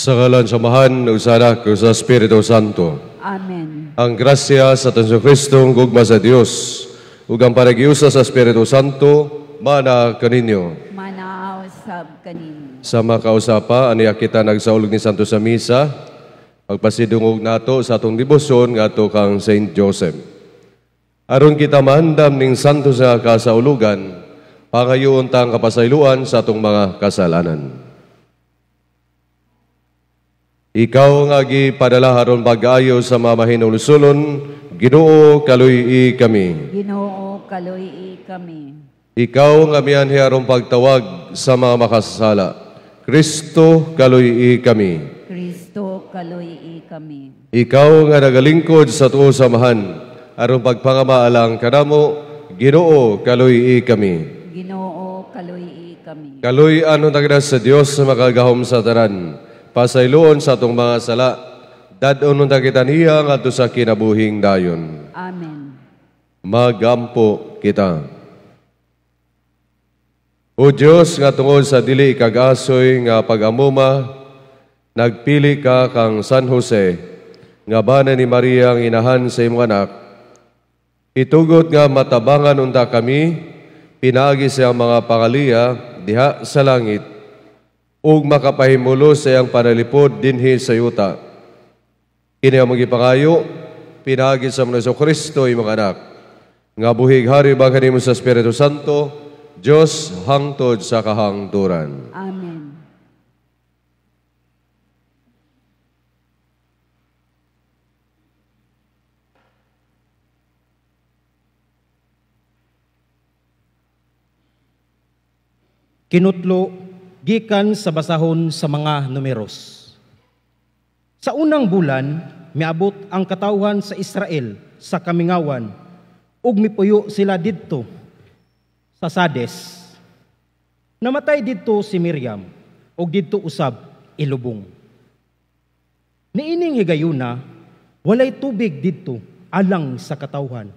Sa ngalan samahan, usana ko sa Espiritu Santo. Amen. Ang grasya sa Tanso Kristong gugma sa Dios, ug ang paragiusa sa Espiritu Santo, mana kaninyo. Manausab kanin. Sa makausapa, aniya kita nagsaulog ni Santo sa Misa, pagpasidungog nato sa atong debosyon nga ato kang Saint Joseph. Aron kita mahandam ning santo sa kasaulugan, pangayoon tang kapasayloan sa atong mga kasalanan. Ikaw nga gipadala haron pag-ayo sa mga mahinulsulon, Ginoo kaluy-i kami. Ginoo kaluy-i kami. Ikaw nga miyanhi aron pagtawag sa mga makasala, Kristo kaluy-i kami. Kristo kaluy-i kami. Ikaw nga nagalingkod sa tuo samahan, aron pagpangamaalang kanamo, Ginoo kaluy-i kami. Ginoo kaluy-i kami. Kaluy-an tagda sa Dios sa makagahom sa tanan, pasayloon sa atong mga sala, dadon nung takitaniya nga sa kinabuhing dayon. Amen. Magampo kita. O Diyos, nga tungod sa dili kag-asoy nga pag-amuma, nagpili ka kang San Jose, nga bana ni Maria ang inahan sa imong anak. Itugot nga matabangan unta kami, pinaagi sa mga pangaliya diha sa langit, ug makapahimulo sa iyang panalipod dinhi sa yuta. Kini ang magipangayo, pinagi sa mga Kristo imong anak, nga buhig hari ba kanimo sa Espiritu Santo, Diyos hangtod sa kahangturan. Amen. Kinutlo, gikan sa basahon sa mga numeros. Sa unang bulan, miabot ang katawhan sa Israel sa kamingawan, ug mipuyo sila didto sa Sades. Namatay didto si Miriam, ug didto usab ilubong. Niining higayuna, walay tubig didto alang sa katawhan,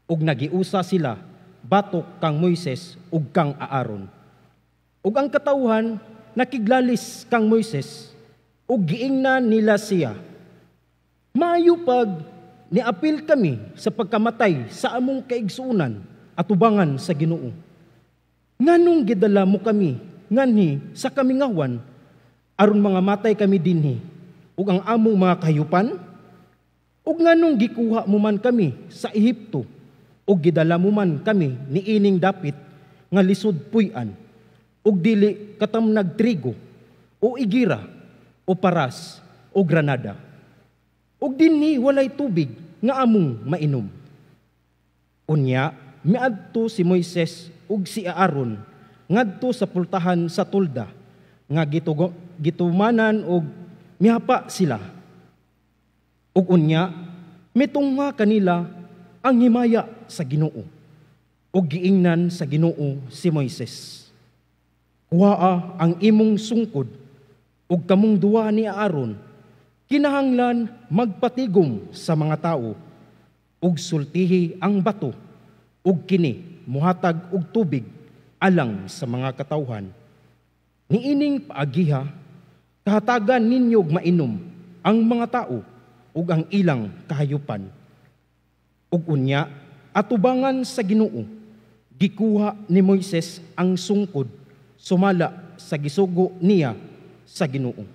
ug nagiusa sila batok kang Moises ug kang Aaron. Ug ang katawhan nakiglalis kang Moises ug giingnan nila siya. Maayo pag niapil kami sa pagkamatay sa among kaigsuunan at ubangan sa Ginoo. Nganong gidala mo kami nganhi sa kamingawan aron mga matay kami dinhi ug ang among mga kahayupan? Ug nganong gikuha mo man kami sa Ehipto ug gidala mo man kami niining dapit nga lisod puy-an ug dili katamnag trigo o igira o paras o granada. Ug dinhi walay tubig nga among mainom. Unya miadto si Moises ug si Aaron ngadto sa pultahan sa tulda nga gitumanan og mihapa sila. Ug unya mitungha kanila ang himaya sa Ginoo. Ug giingnan sa Ginoo si Moises. Kuhaa ang imong sungkod ug kamong duwa ni Aaron, kinahanglan magpatigom sa mga tao ug sultihi ang bato ug kini muhatag og tubig alang sa mga katawhan. Niining paagiha, kahatagan ninyo og mainom ang mga tao ug ang ilang kahayupan. Ug unya, atubangan sa Ginoo, gikuha ni Moises ang sungkod sumala sa gisugo niya sa Ginoo.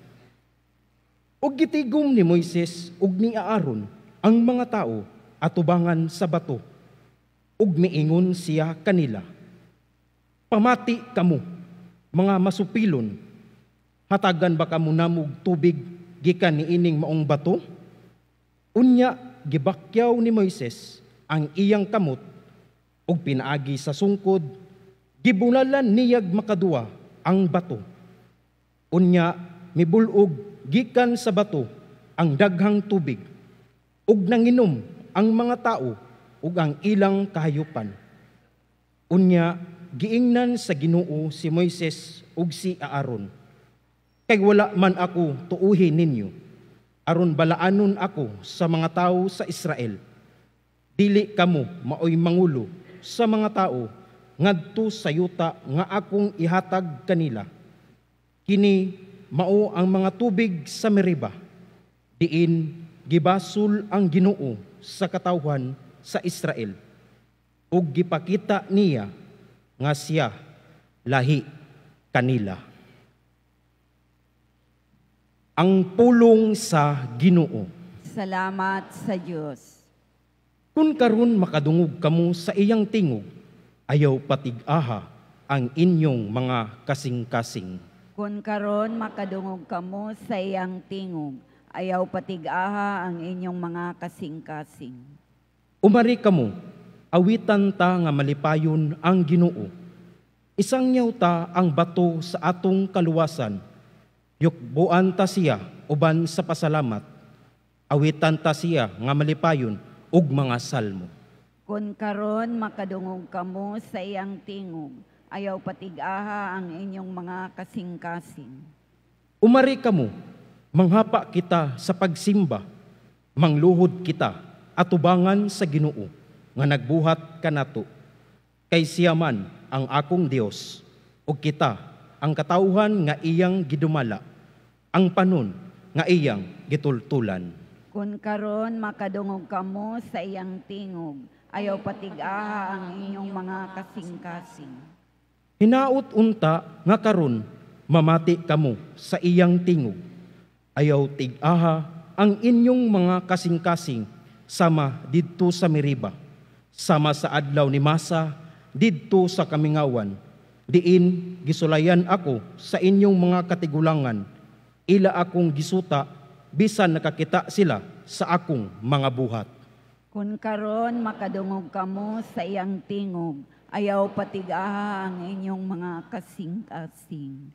Ug gitigom ni Moises ug ni Aaron ang mga tao atubangan sa bato. Ug miingon siya kanila, pamati kamo, mga masupilon, hatagan ba kamo namog tubig gikan niining maong bato? Unya gibakyaw ni Moises ang iyang kamot ug pinaagi sa sungkod, gibulalan niyag makadua ang bato. Unya mibulog gikan sa bato ang daghang tubig ug nanginom ang mga tao ug ang ilang kahayupan. Unya giingnan sa Ginoo si Moises ug si Aaron, kay wala man ako tuuhin ninyo aron balaanon ako sa mga tao sa Israel. Dili kamo maoy mangulo sa mga tao ngadto sa yuta nga akong ihatag kanila. Kini mao ang mga tubig sa Meriba, diin gibasol ang Ginoo sa katawhan sa Israel, ug gipakita niya nga siya lahi kanila. Ang pulong sa Ginoo. Salamat sa Diyos. Kung karon makadungog kamo sa iyang tingog, ayaw patig-aha ang inyong mga kasing-kasing. Kung karon makadungog kamo sa iyang tingog, ayaw patig-aha ang inyong mga kasing-kasing. Umari kamo, awitan ta nga malipayon ang Ginoo. Isangyaw ta ang bato sa atong kaluwasan. Yukbuan ta siya uban sa pasalamat. Awitan ta siya nga malipayon ug mga salmo. Kung karon makadungog kamo sa iyang tingog, ayaw patig-aha ang inyong mga kasing-kasing. Umari kamo, manghapa kita sa pagsimba, mangluhod kita atubangan sa Ginoo nga nagbuhat kanato. Kay siya man ang akong Dios, ug kita ang katawhan nga iyang gidumala, ang panon nga iyang gitultulan. Kung karon makadungog kamo sa iyang tingog, ayaw patig-aha ang inyong mga kasing-kasing. Hinaot unta nga karon mamati kamo sa iyang tingog. Ayaw tig-aha ang inyong mga kasing-kasing sama didto sa Meriba, sama sa adlaw ni Masa didto sa Kamingawan. Diin gisulayan ako sa inyong mga katigulangan, ila akong gisuta bisan nakakita sila sa akong mga buhat. Kung karon makadungog kamo sa iyang tingog, ayaw patig-aha ang inyong mga kasing-kasing.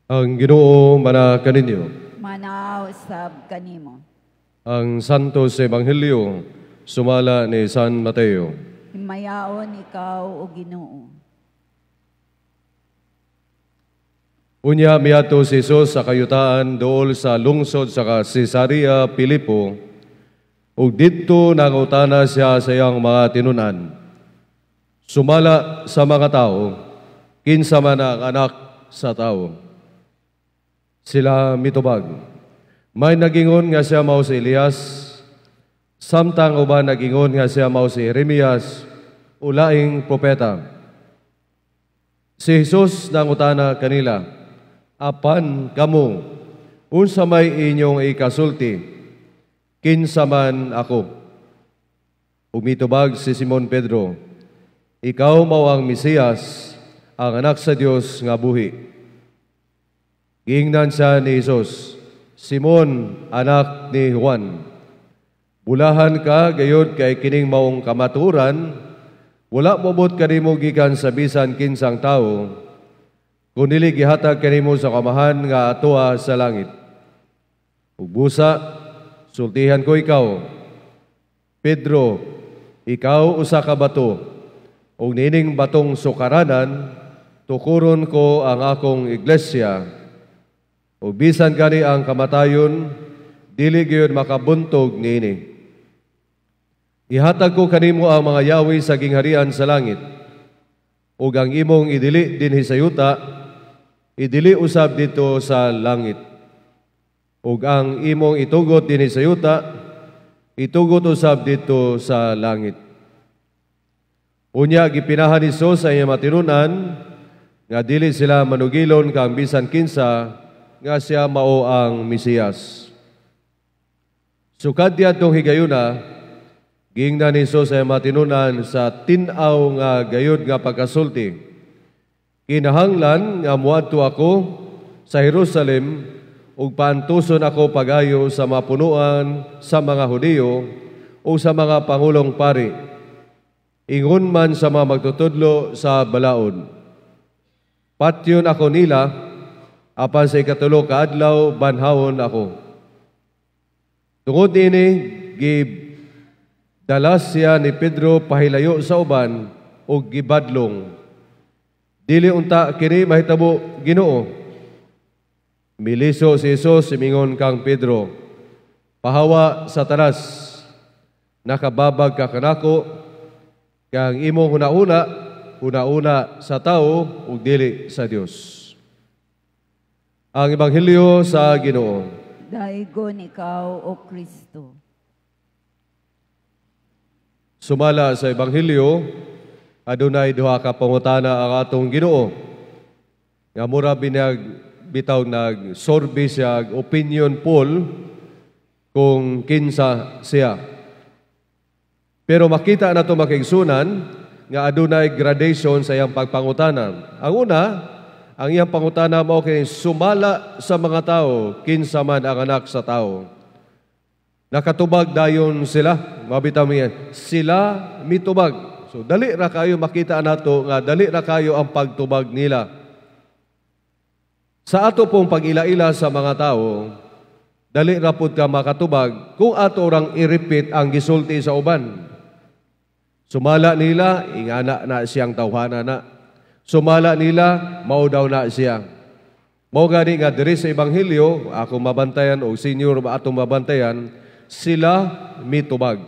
Ang Ginoo mana kaninyo. Manaw sab kanimo. Ang Santo sa Ebanghelyo sumala ni San Mateo. Himayaon ikaw o Ginoo. Unya miato si Jesus sa kayutaan dool sa lungsod sa Cesarea Pilipo, ug didto nangutana siya sa iyang mga tinunan. Sumala sa mga tao, kinsa man ang anak sa tao. Sila mitubag. May nagingon nga siya mao si Elias, samtang uban nagingon nga siya mao si Jeremias, ulaing propeta. Si Jesus nangutana kanila, apan kamo, unsa may inyong ikasulti, kinsa man ako? Umitubag si Simon Pedro, ikaw mao ang Mesiyas, ang anak sa Dios nga buhi. Giingnan siya ni Jesus, Simon, anak ni Juan, bulahan ka gayud kay kining maong kamaturan, wala mobot kanimo gikan sa bisan kinsang tawo, kun dili gihatag kanimo sa kamahan nga atoa sa langit. Ug busa, sultihan ko ikaw, Pedro, ikaw usa ka bato, ug nining batong sukaranan, tukuron ko ang akong iglesia. O bisan gani ang kamatayon, dili gyud makabuntog niini. Ihatag ko kanimo ang mga yawi sa gingharian sa langit, ug ang imong idili dinhi sa yuta, idili usab dito sa langit. Ug ang imong itugot dinhi sa yuta, itugot usab dito sa langit. Unya gipinahan ni Jesus sa iyang matinunan nga dili sila manugilon kang bisan kinsa nga siya mao ang Mesiyas. Sukad diadtong higayuna, giingnan ni Jesus ay matinunan sa tin-aw nga gayud nga pagkasulti. Kinahanglan nga muadto ako sa Jerusalem ug paantuson ako pagayo sa mapunuan sa mga Hudiyo o sa mga pangulong pari. Ingon man sa mga magtutudlo sa balaod. Patyon ako nila, apan sa ikatulo ka adlaw banhawon ako. Tungod ini Dalas siya ni Pedro pahilayo sa uban o gibadlong. Dili unta kini mahitabo Ginoo. Miliso si Jesus simingon kang Pedro, pahawa Satanas, nakababag ka kanako, kang imo huna-una sa tao ug dili sa Dios. Ang Ebanghelyo sa Ginoo. Daigon ikaw, O Kristo. Sumala sa Ebanghelyo, adunay duha ka pangutana ang atong Ginoo. Nga mura bitaw nagsorbe siya opinion poll kung kinsa siya. Pero makita na ito makigsunan nga adunay gradation sa iyang pagpangutana. Ang una, ang iyang pangutana mao kini sumala sa mga tao kinsa man ang anak sa tao. Nakatubag dayon sila, mabitaw niya, sila mitubag. So dali ra kayo makita nato nga dali ra kayo ang pagtubag nila. Sa ato pong pag-ila-ila sa mga tao, dali ra pud ka makatubag kung ato rang i-repeat ang gisulti sa uban. Sumala nila, ingana na siyang tawhana na. Sumala nila, mao daw na siya. Mao gani nga diri sa Ebanghelyo, ako mabantayan o senior atong mabantayan, sila mitubag.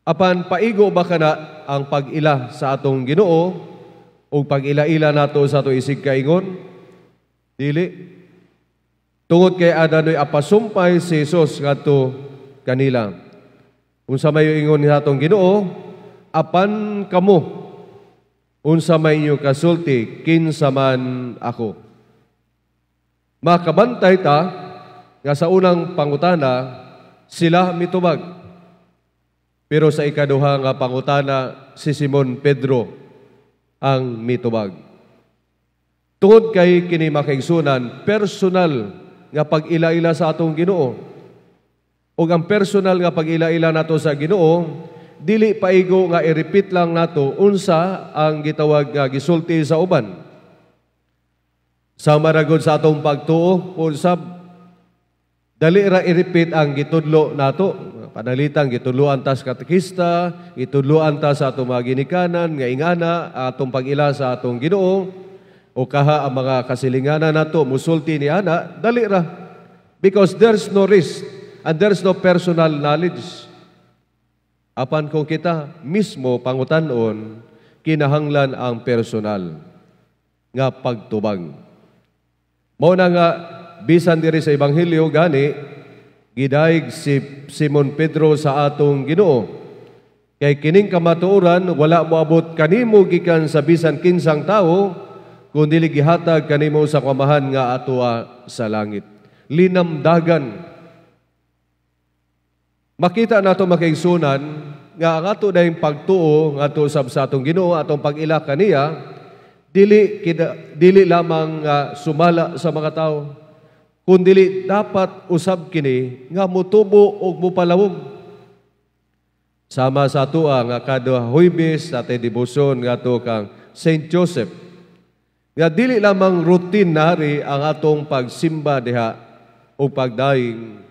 Apan paigo ba kana ang pag-ila sa atong Ginoo o pag-ila-ila nato sa atong isig kaingon? Dili. Tungod kay adanoy apasumpay si Jesus ngadto kanila. Unsa may ingon ni atong Ginoo, apan kamo unsa may inyo kasulti kinsa man ako. Makabantay ta nga sa unang pangutana, sila mitubag. Pero sa ikaduha nga pangutana, si Simon Pedro ang mitubag. Tungod kay kini makaigsunan, personal nga pag-ila-ila sa atong Ginoo. O ang personal nga pag-ila-ila nato sa Ginoo, dili paigo nga i-repeat lang nato unsa ang gitawag nga gisulti sa uban. Sa maragod sa atong pagtuo, usab dali ra i-repeat ang gitudlo nato. Panalitang gitudloan ta sa katekista, gitudloan ta sa atong mga ginikanan, nga ingana atong pag-ila sa atong Ginoo, o kaha ang mga kasilinganan nato musulti ni ana, dali ra. Because there's no risk and there's no personal knowledge. Apan kung kita mismo pangutanon, kinahanglan ang personal nga pagtubag. Mao na nga bisan diri sa Ebanghelyo gani gidayeg si Simon Pedro sa atong Ginoo. Kay kining kamatuoran wala moabot kanimo gikan sa bisan kinsang tawo kundi gihatag kanimo sa kamahan nga atoa sa langit. Linamdagan. Makita nato makaigsunan nga ang ato dayong pagtuo nga ato sa atong Ginoo atong pag-ila kaniya dili lamang sumala sa mga tao kundi dapat usab kini nga mutubo og mupalawog. Sama sa ato nga kada Huwebes sa devotion nga ato kang Saint Joseph. Nga dili lamang routinary ang atong pagsimba diha o pagdaing.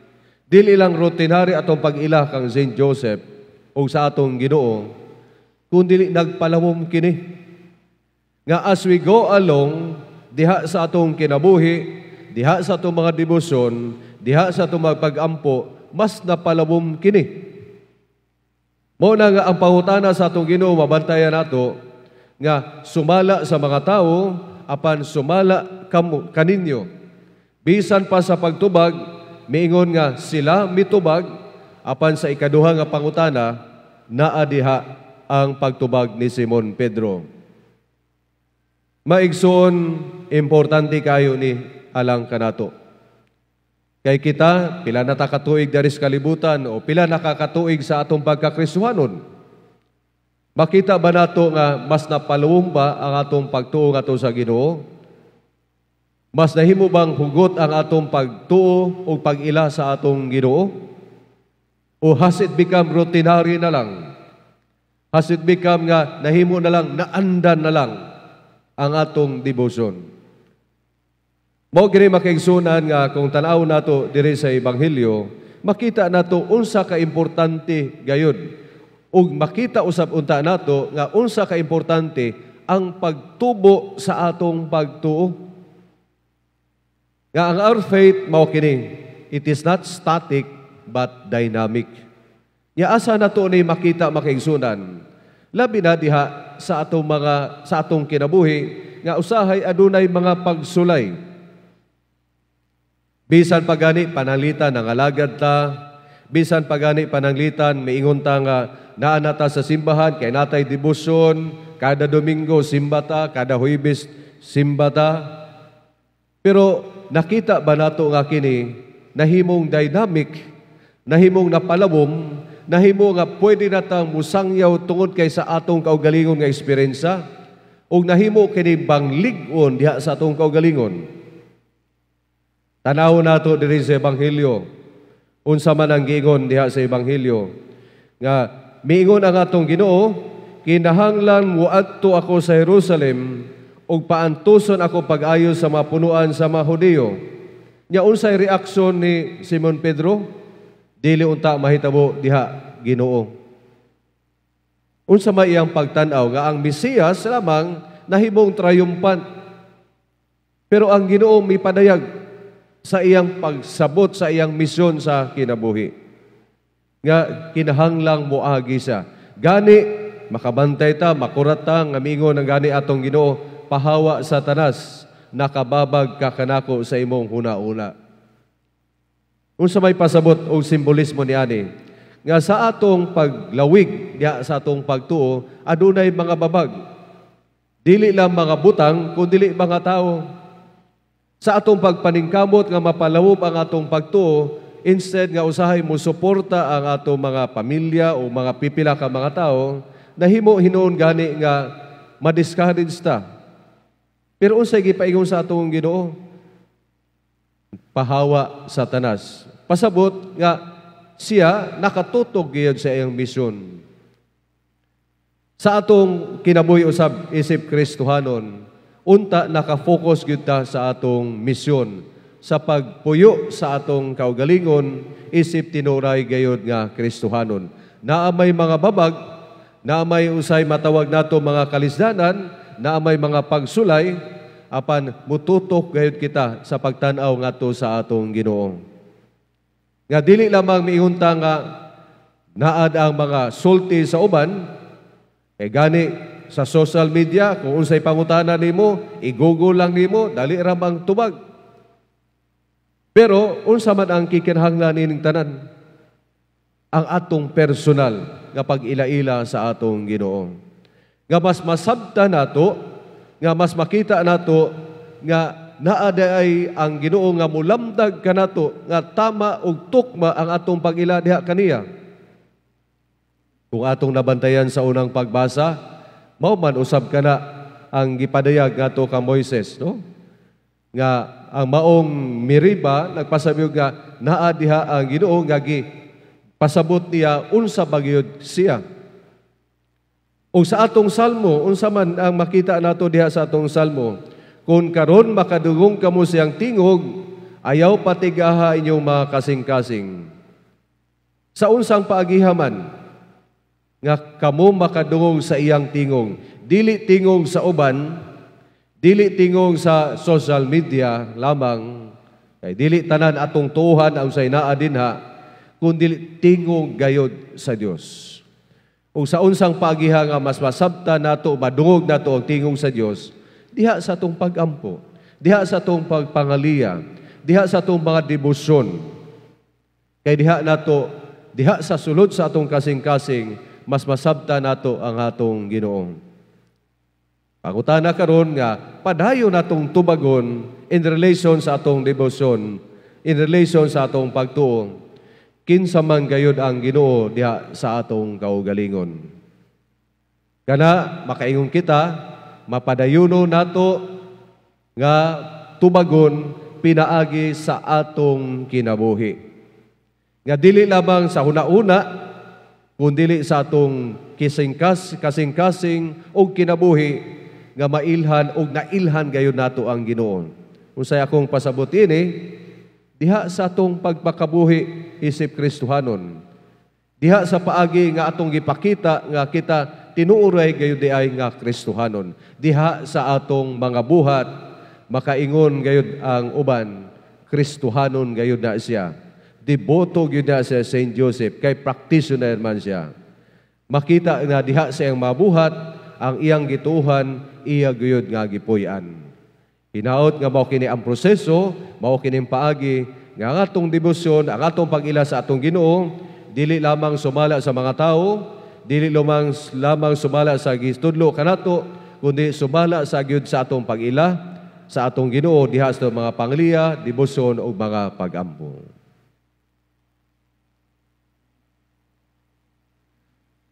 Dili lang routinary atong pag-ila kang Saint Joseph o sa atong Ginoo, kundi nagpalawom kini. Nga as we go along diha sa atong kinabuhi, diha sa itong mga debosyon, diha sa itong mga pag-ampo, mas napalawom kini. Mao na nga ang pangutana sa atong Ginoo, mabantayan nato, nga sumala sa mga tao, apan sumala kaninyo. Bisan pa sa pagtubag, miingon nga sila mitubag, apan sa ikaduha nga pangutana, naa diha ang pagtubag ni Simon Pedro. Maigsoon, importante kayo ni alang kanato. Kay kita, pila na takatuig dari sa kalibutan o pila nakakatuig sa atong pagkakristuhanon. Makita ba nato nga mas napaluwong ba ang atong pagtuo ato sa Ginoo? Mas nahimo bang hugot ang atong pagtuo o pag-ila sa atong Ginoo? O has it become routinary na lang? Has it become nga nahimo na lang, naandan na lang ang atong devotion? Mao gini makaigsunan nga kung tan-aw nato diri sa Ebanghelyo, makita nato unsa ka importante gayud. Ug makita usab unta nato nga unsa ka importante ang pagtubo sa atong pagtuo. Nga ang our faith mao kini, it is not static but dynamic. Ya asa nato ni makita makaigsunan. Labi na diha sa atong kinabuhi nga usahay adunay mga pagsulay. Bisan pagani pananglitan ng alagad ta, bisan pagani pananglitan miingon ta nga naa nata sa simbahan kay natay debosyon, kada Domingo simbata, kada Huwebes simbata. Pero nakita ba nato nga kini nahimong dynamic, nahimong napalawom, nahimo nga pwede natang musangyaw tungod kay sa atong kaugalingon nga eksperyensya ug nahimo kini banglig-on diha sa atong kaugalingon. Tanaw nato diri sa ebanghelyo unsa man ang giingon diha sa ebanghelyo nga miingon ang atong Ginoo, kinahanglan muadto ako sa Jerusalem ug paantuson ako pag-ayo sa mga punuan sa mga Hudiyo. Nya unsay reaksyon ni Simon Pedro? Dili unta mahitabo diha, Ginoo. Unsa may iyang pagtan-aw nga ang Mesiyas lamang nahimong triumphant. Pero ang Ginoo mipadayag sa iyang pagsabot sa iyang misyon sa kinabuhi. Nga kinahanglang moagi siya. Gani makabantay ta, makurat ta nga mingon ang gani atong Ginoo, pahawa Satanas, nakababag ka kanako sa imong huna-una. Unsa may pasabot o simbolismo niani nga sa atong paglawig diha sa atong pagtuo adunay mga babag. Dili lang mga butang kundi mga tao. Sa atong pagpaningkamot nga mapalawop ang atong pagtuo, instead nga usahay mo suporta ang atong mga pamilya o mga pipila ka mga tao, nahimo hinuon gani nga ma-discourage ta. Pero unsay gipaingon sa atong Ginoo? Pahawa Satanas. Pasabot nga siya nakatutog gyud sa iyang misyon. Sa atong kinabuhi usab isip Kristohanon, unta nakafocus gyud ta sa atong misyon sa pagpuyo sa atong kaugalingon isip tinuray gayud nga Kristohanon. Naa may mga babag, naa may usay matawag nato mga kalisdanan, naa may mga pagsulay apan mututok gayud kita sa pagtan-aw ngadto sa atong Ginoo. Nga dili lamang miunta nga naad ang mga sulti sa uban, gani sa social media, kung unsay pangutana nimo, i-google lang nimo, dali ra mang tubag. Pero unsa man ang kikinahanglan ining tanan? Ang atong personal nga pag-ila-ila sa atong Ginoo. Nga mas masabtan nato, nga mas makita nato nga naada ay ang Ginoo nga mulamdag kanato nga tama ug tukma ang atong pag-ila diha kaniya. Kung atong nabantayan sa unang pagbasa, mao man usab kana ang gipadayag ngadto ka Moises, no? Nga ang maong Meriba nagpasabog nga naa diha ang Ginoo nga pasabot niya unsa bagyod siya. O sa atong salmo, unsa man ang makita nato diha sa atong salmo, kung karon makadungong kamo siyang tingog, ayaw patigaha inyong mga kasing-kasing. Sa unsang paagihaman, nga kamo makadungong sa iyang tingog. Dili tingog sa uban, dili tingog sa social media lamang, kay dili tanan atong tuhan ang say naa dinha, kundi tingog gayod sa Dios. O sa unsang paagiha nga mas masabta nato, madungog nato ang tingog sa Dios, diha sa atong pag-ampo, diha sa atong pagpangaliya, diha sa atong mga debosyon. Kay diha sa sulod sa atong kasing-kasing, mas masabta nato ang atong Ginoo. Pangutana karon nga padayon natong tubagon in relation sa atong debosyon, in relation sa atong pagtuo. Kinsa man gayud ang Ginoo diha sa atong kaugalingon. Kana makaingon kita mapadayuno nato nga tubagon pinaagi sa atong kinabuhi. Nga dili lamang sa huna-una, kundi sa atong kasing-kasing o kinabuhi nga mailhan o nailhan gayon nato ang Ginoo. Unsay akong pasabot ini, diha sa atong pagpakabuhi, isip Kristohanon. Diha sa paagi nga atong gipakita nga kita tinuuray gayud di ay nga Kristohanon. Diha sa atong mga buhat makaingon gayud ang uban, Kristohanon gayud na siya. Deboto gyud na siya Saint Joseph, kay practitioner man siya. Makita nga diha sa iyang mabuhat ang iyang gituhan, iya gayud nga gipuy-an. Hinaot nga mao kini ang proseso, mao kining paagi nga ang atong debosyon, ang atong pag-ila sa atong Ginoo, dili lamang sumala sa mga tao, dili lamang sumala sa gistudlo kanato, kundi sumala sa gyud sa atong pag-ila sa atong Ginoo diha sa mga pangliya, debosyon ug mga pag-ampo.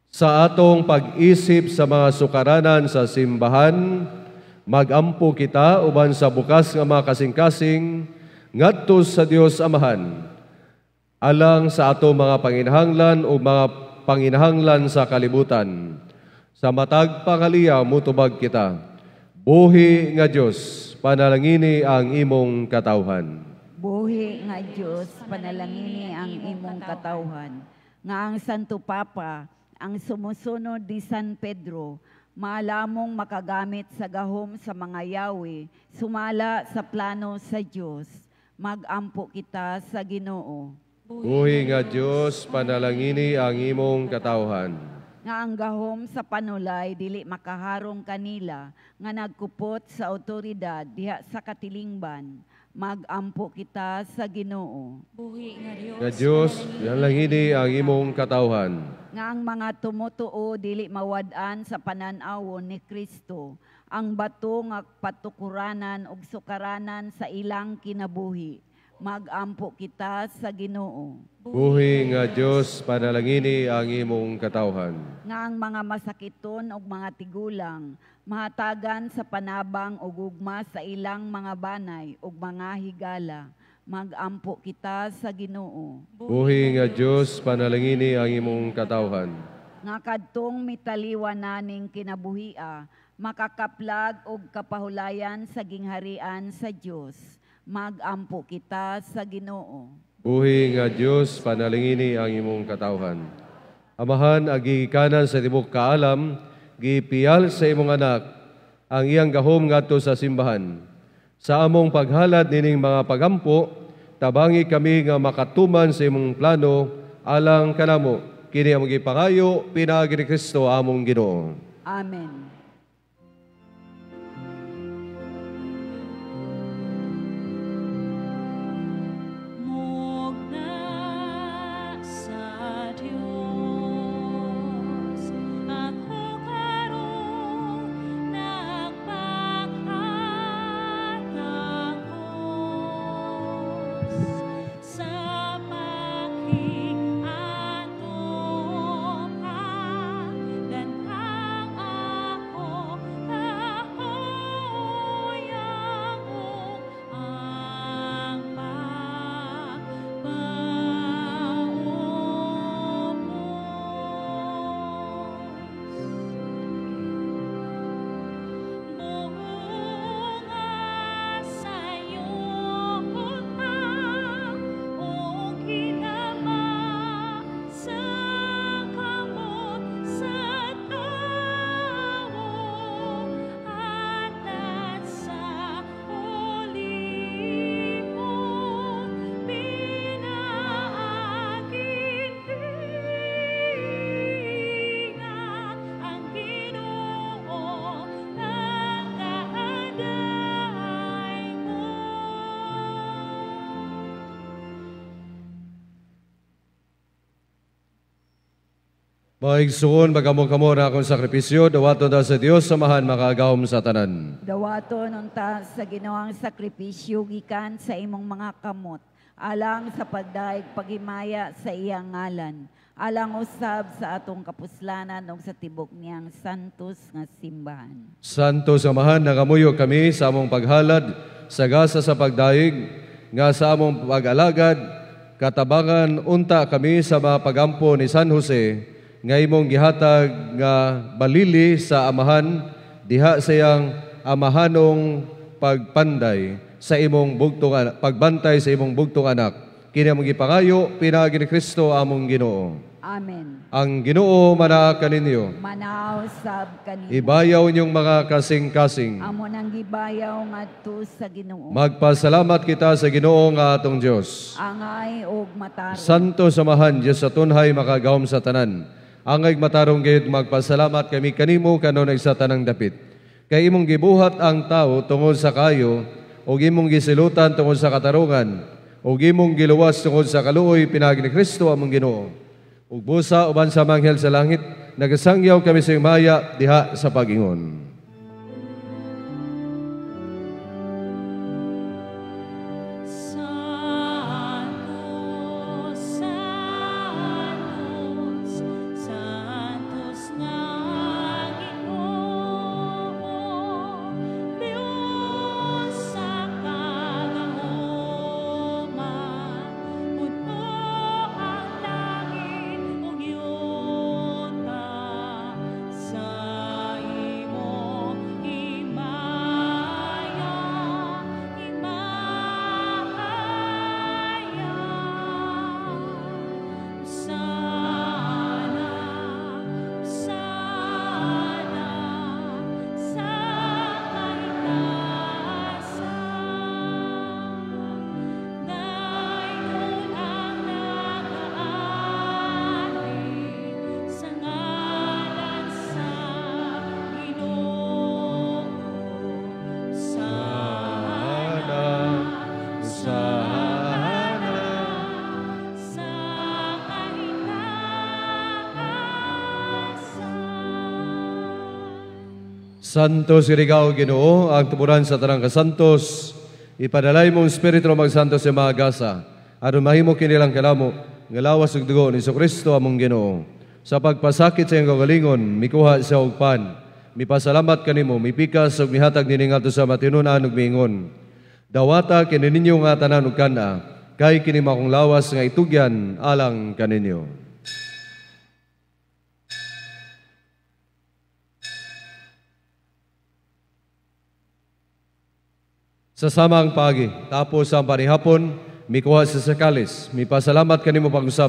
Sa atong pag-isip sa mga sukaranan sa simbahan, mag-ampo kita uban sa bukas nga mga kasing-kasing ngadto sa Dios Amahan, alang sa atong mga panginahanglan o mga panginahanglan sa kalibutan. Sa matag pangaliya mutubag kita. Buhi nga Dios, panalangini ang imong katawhan. Buhi nga Diyos, panalangini ang imong katawhan. Nga ang Santo Papa, ang sumusunod ni San Pedro, maalamong makagamit sa gahom sa mga yawi, sumala sa plano sa Diyos. Mag-ampo kita sa Ginoo. Buhi nga Diyos, panalangini ang imong katawhan. Nga ang gahom sa panulay, dili makaharong kanila, nga nagkupot sa otoridad diha sa katilingban. Mag-ampo kita sa Ginoo. Buhi Nga Diyos, panalangini ang imong katawhan. Nga ang mga tumutuo dili mawad-an sa panan-awon ni Kristo, ang bato nga patukuranan ug sukaranan sa ilang kinabuhi. Mag-ampo kita sa Ginoo. Buhi nga Diyos, panalangini ang imong katawhan. Nga ang mga masakiton ug mga tigulang, mahatagan sa panabang ug ugma sa ilang mga banay ug mga higala. Mag-ampo kita sa Ginoo. Buhi nga Diyos, panalangini ang imong katawhan. Nga kadtong mitaliwananing kinabuhia, makakaplag og kapahulayan sa gingharian sa Dios. Mag-ampo kita sa Ginoo. Buhi nga Diyos, panalangini ang imong katawhan. Amahan, agigikanan sa tibok kaalam, gipiyal sa imong anak, ang iyang gahom ngadto sa simbahan. Sa among paghalad nining mga pagampo, tabangi kami nga makatuman sa imong plano, alang kanamo, kini among gipangayo, pinaagi ni Kristo among Ginoo. Amen. Maigsuon, magamong-kamo na akong sakripisyo, dawaton na sa Dios, samahan makagawom sa tanan. Dawaton unta sa ginawang sakripisyo gikan sa imong mga kamot, alang sa pagdaig paghimaya sa iyang ngalan, alang usab sa atong kapuslanan ug sa tibok niyang santos nga simbahan. Santo samahan, nagamuyo kami sa among paghalad, sagasa sa pagdaig, nga sa among pag-alagad, katabangan unta kami sa mga pagampo ni San Jose, nga imong gihatag nga balili sa amahan, diha sa iyang amahanong pagpanday sa imong bugtong anak, pagbantay sa imong bugtong anak, kini among gipangayo pinaagi ni Kristo among Ginoo. Amen. Ang Ginoo manaa kaninyo. Manaw sab kanimo. Ibayaw inyong mga kasing-kasing. Amo nang gibayaw ngadto sa Ginoo. Magpasalamat kita sa Ginoo nga atong Dios. Angay og matarong. Santo samahan Dios sa tunhay makagawom sa tanan. Angay matarong gayud magpasalamat kami kanimo kanunay sa tanang dapit. Kay imong gibuhat ang tao tungod sa kayo ug imong gisilutan tungod sa katarungan ug imong giluwas tungod sa kaluoy pinaagi ni Kristo among Ginoo. Ug busa uban sa manghel sa langit, nagasangyaw kami sa maya diha sa pag-ingon. Santos irigaw Ginoo, ang tuburan sa tanang kasantos, ipadalay mong Espiritu magsantos sa mga gasa, aron mahimo kinilang kalamo, ngalawas ug dugo ni Kristo among Ginoo. Sa pagpasakit sa iyang kagalingon, mikuha siya og pan, mipasalamat kanimo, mipikas ug mihatag nini ngadto sa matinunan ug miingon. Dawata kini ninyo nga tanan ug kana, kay kini makong lawas nga itugyan alang kaninyo. Sa samang pagi, tapos ang panihapon, mikuha sa sakalis, mipasalamat kanimo pag-usab,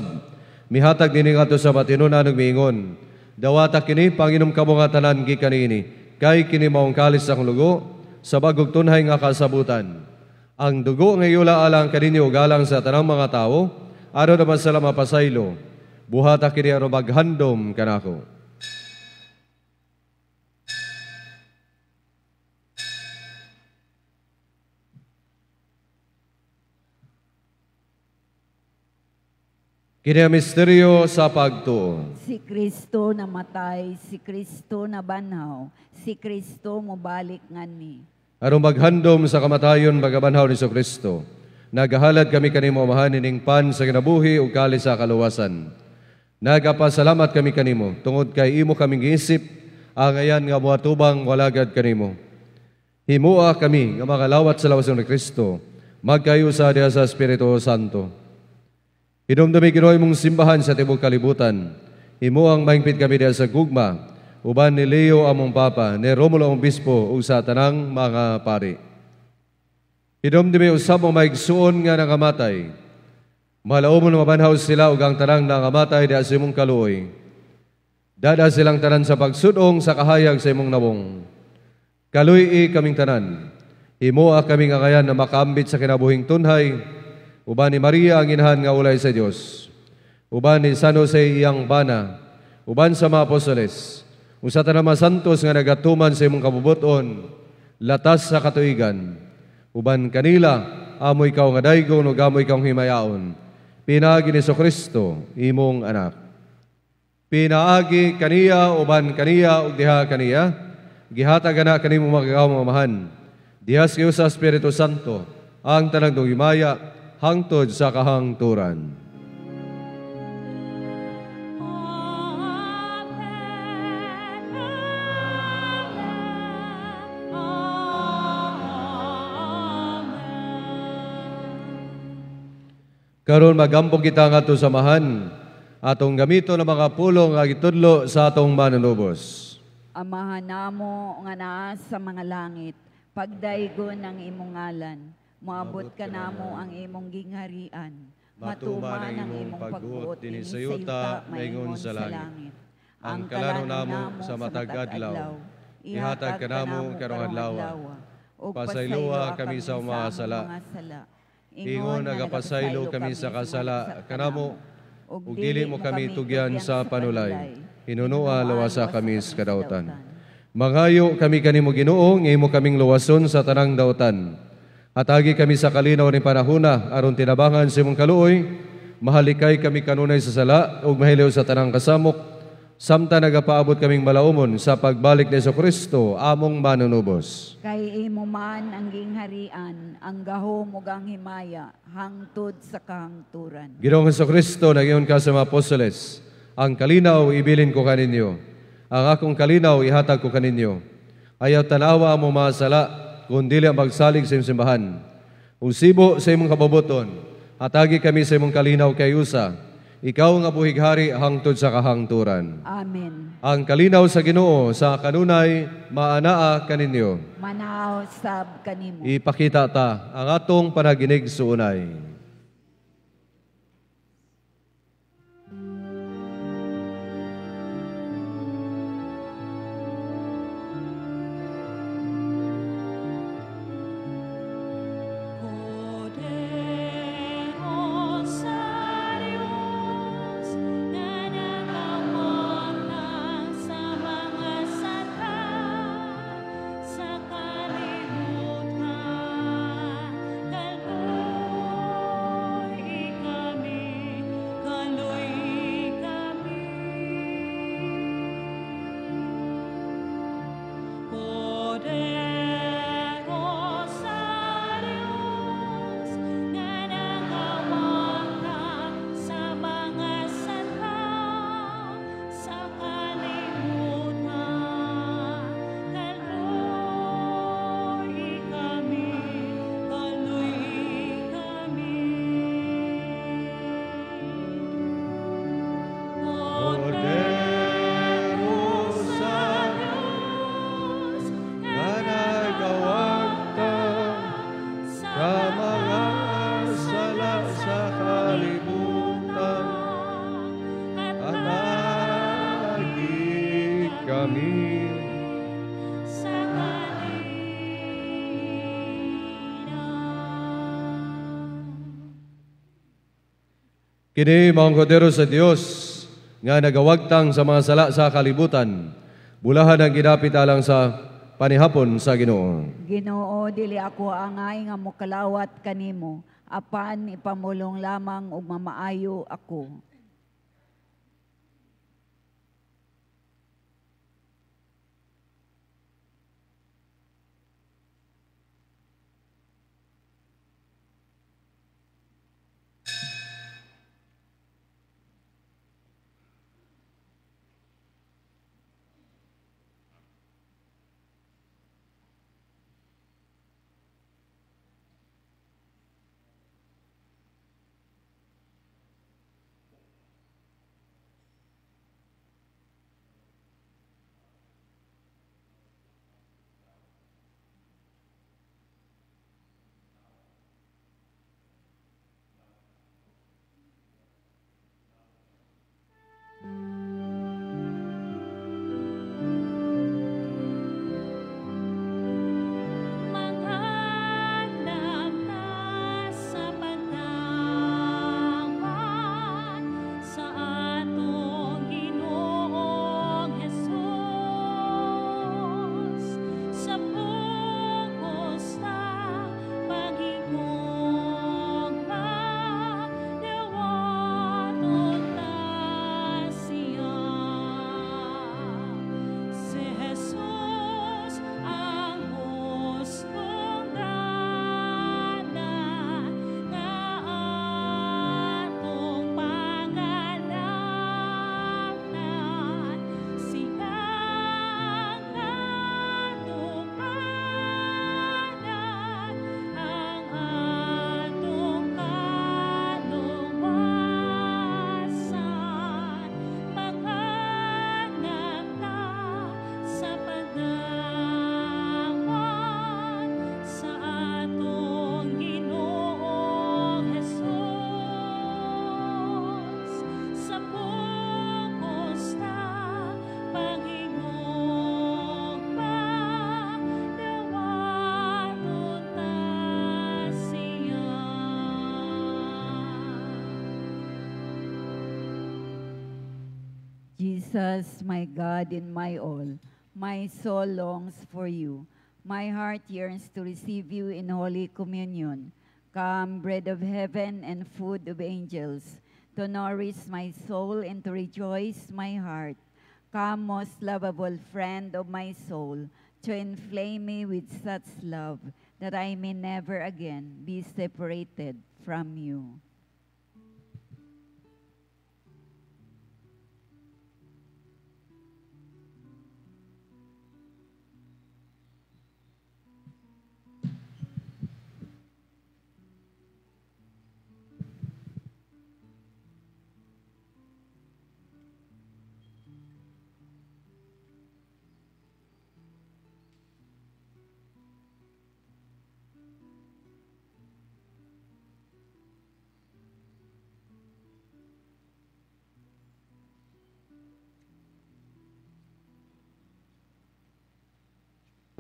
mihatag nini ngadto sa matinunan ug miingon. Dawata kini Panginom kamo nga tanan gikanini, kay kini maong kalis sa akong lugo, sa bagog tunhay nga kasabutan. Ang dugo nga iula alang kaninyo galang sa tanang mga tao, aron naman sila mapasaylo, buhata kini aron maghandom kanako. Kini ang misteryo sa pagtuo. Si Kristo namatay, si Kristo nabanhaw, si Kristo mobalik nganni. Aron maghandom sa kamatayon magabanhaw ni Kristo, nagahalad kami kanimo amahan ining pan sa kinabuhi ug kalis sa kaluwasan. Nagapasalamat kami kanimo tungod kay imo kaming giisip ang ayan nga moatubang walagad kanimo. Himua kami nga makalawat sa lawas ni Kristo, magkayusa diha sa Espiritu Santo. Hinumdumi Ginoo imong simbahan sa tibuok kalibutan. Himo ang mahingpit kami diha sa gugma, uban ni Leo among Papa, ni Romulo among Bispo, ug sa tanang mga pari. Hinumdumi usab mong maigsuon nga nangamatay. Malaumon mabanhaw sila ug ang tanang nangamatay diha sa imong kaluoy. Dada silang tanan sa pagsudong sa kahayag sa imong nabong. Kaluy kaming tanan. Himoa kaming angayan na makaambit sa kinabuhing tunhay. Uban ni Maria ang inahan nga ulay sa Dios. Uban ni San Jose iyang bana. Uban sa mga apostoles. Usa ta mga santos nga nagatuman sa imong kabubuton, latas sa katuigan. Uban kanila, amo ikaw nga daygon ug amo ikaw himayaon. Pinaagi ni Kristo, imong anak. Pinaagi kaniya, uban kaniya ug diha kaniya. Gihatag na kanimo magagawang mamahan. Dihas kayo sa Espiritu Santo, ang tanang himaya, hangtod sa kahangturan. Karon magambong kita nga ito samahan, atong gamito ng mga pulong nga gitudlo sa atong manunubos. Amahan namo nga naa sa mga langit, pagdaygon ang imong ngalan. Moabot ka namo ang imong gingharian. Matuman ang imong pagbuot dinhi sa yuta, maingon sa langit. Ang kalano namo sa matag adlaw, ihatag kanamo karong adlaw. O pasayloa kami sa mga sala. Ingon nagapasaylo kami sa kasala kanamo, ug dili mo kami tugyan sa panulay. Hinunua lawasa kami sa kadautan. Mangayo kami kanimo Ginoo, nga imo kaming luwason sa tanang dautan. Hatagi kami sa kalinaw ni panahona aron tinabangan sa imong kaluoy. Mahalikay kami kanunay sa sala ug mahilaw sa tanang kasamok. Samtang nagapaabot kaming malaumon sa pagbalik ni Jesucristo, among manunubos. Kay imo man ang gingharian, ang gahom ug ang himaya, hangtod sa kahangturan. Ginoong Jesucristo, nagiyon ka sa mga apostoles, ang kalinaw ibilin ko kaninyo. Ang akong kalinaw ihatag ko kaninyo. Ayaw tanawa mo mga sala, kung dili ang magsalig sa imong simbahan. Usibo sa imong kababuton, hatagi kami sa imong kalinaw kay usa. Ikaw nga buhighari hangtod sa kahangturan. Amen. Ang kalinaw sa Ginoo sa kanunay maanaa kaninyo. Manaw sab kanimo. Ipakita ta ang atong panaginig sa unay. Kini mga kodero sa Dios nga nagawagtang sa mga sala sa kalibutan, bulahan ang ginapit alang sa panihapon sa Ginoo. Ginoo, dili ako angay nga mokalawat kanimo, apan ipamulong lamang ug mamaayo ako. Jesus, my God and my all, my soul longs for you. My heart yearns to receive you in Holy Communion. Come, bread of heaven and food of angels, to nourish my soul and to rejoice my heart. Come, most lovable friend of my soul, to inflame me with such love that I may never again be separated from you.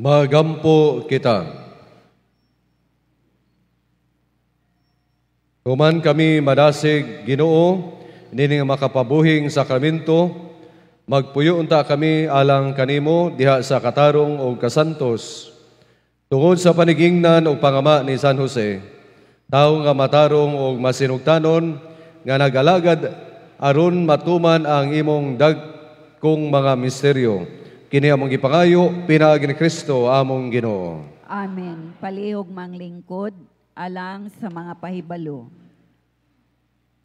Magampo kita. Human kami madasig Ginoo, nining makapabuhing sakramento, magpuyo unta kami alang kanimo diha sa katarong o kasantos. Tungod sa panigingnan o pangama ni San Jose, tao nga matarong o masinugtanon, nga nagalagad aron matuman ang imong dagkong mga misteryo. Kini among gipangayo, pinaagi ni Kristo among Ginoo. Amen. Palihog mang lingkod, alang sa mga pahibalo.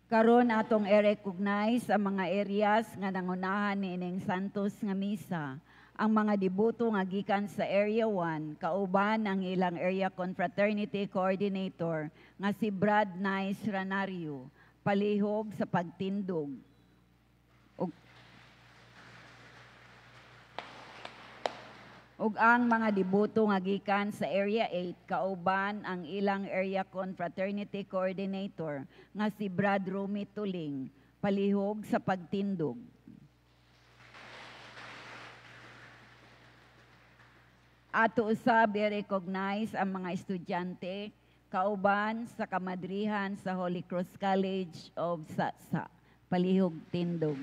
Karon atong i-recognize ang mga areas nga nangunahan ni ining Santos nga misa. Ang mga debuto nga gikan sa Area 1, kauban ang ilang Area Confraternity Coordinator nga si Brad Nice Ranario, palihog sa pagtindog. Ug ang mga debuto nga gikan sa Area 8, kauban ang ilang Area Confraternity Coordinator nga si Brad Romy Tuling, palihog sa pagtindog. Ato usab i-recognize ang mga estudyante kauban sa kamadrihan sa Holy Cross College of Satsa, palihog tindog.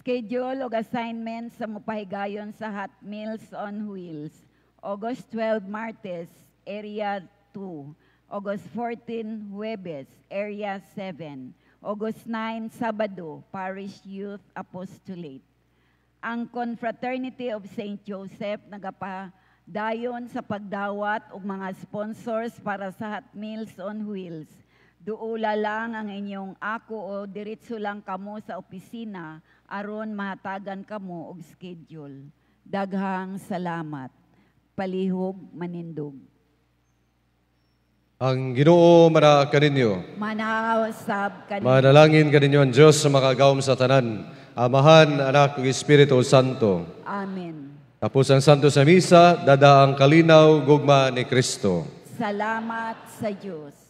Schedule o assignment sa mupahigayon sa Hot Meals on Wheels. August 12, Martes, Area 2. August 14, Huwebes, Area 7. August 9, Sabado, Parish Youth Apostolate. Ang Confraternity of St. Joseph nagapadayon sa pagdawat og mga sponsors para sa Hot Meals on Wheels. Duula lang ang inyong ako o diretso lang kamo sa opisina aron mahatagan kamo og schedule. Daghang salamat. Palihog manindog. Ang Ginoo mara kaninyo. Manaw sab kaninyo. Manalangin kaninyo ang Diyos sa makagawom sa tanan. Amahan, Anak ug Espiritu Santo. Amen. Tapos ang Santo sa Misa, dada ang kalinaw gugma ni Kristo. Salamat sa Diyos.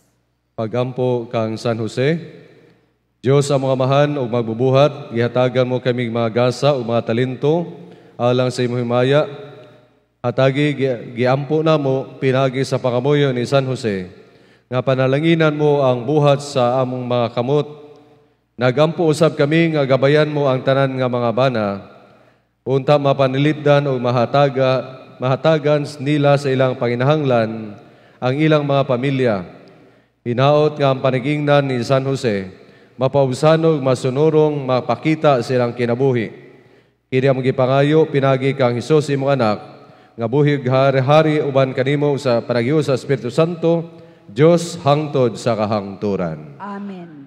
Pagampo kang San Jose, Diyos ang mga amahan o magbubuhat, gihatagan mo kaming mga gasa o mga talento, alang sa imong himaya, hatagi giampo na mo, pinagi sa pangamuyo ni San Jose, nga panalanginan mo ang buhat sa among mga kamot, nagampo usab kami nga gabayan mo ang tanan nga mga bana, unta mapanilitdan o mahatagan nila sa ilang panginahanglan, ang ilang mga pamilya. Hinaot nga ang panigingnan ni San Jose, mapausanog, masunurong, mapakita silang kinabuhi. Kini ang gipangayo, pinagi kang Hesus imong anak, nga buhig hari-hari uban kanimo sa panagyo sa Espiritu Santo, Diyos hangtod sa kahangturan. Amen.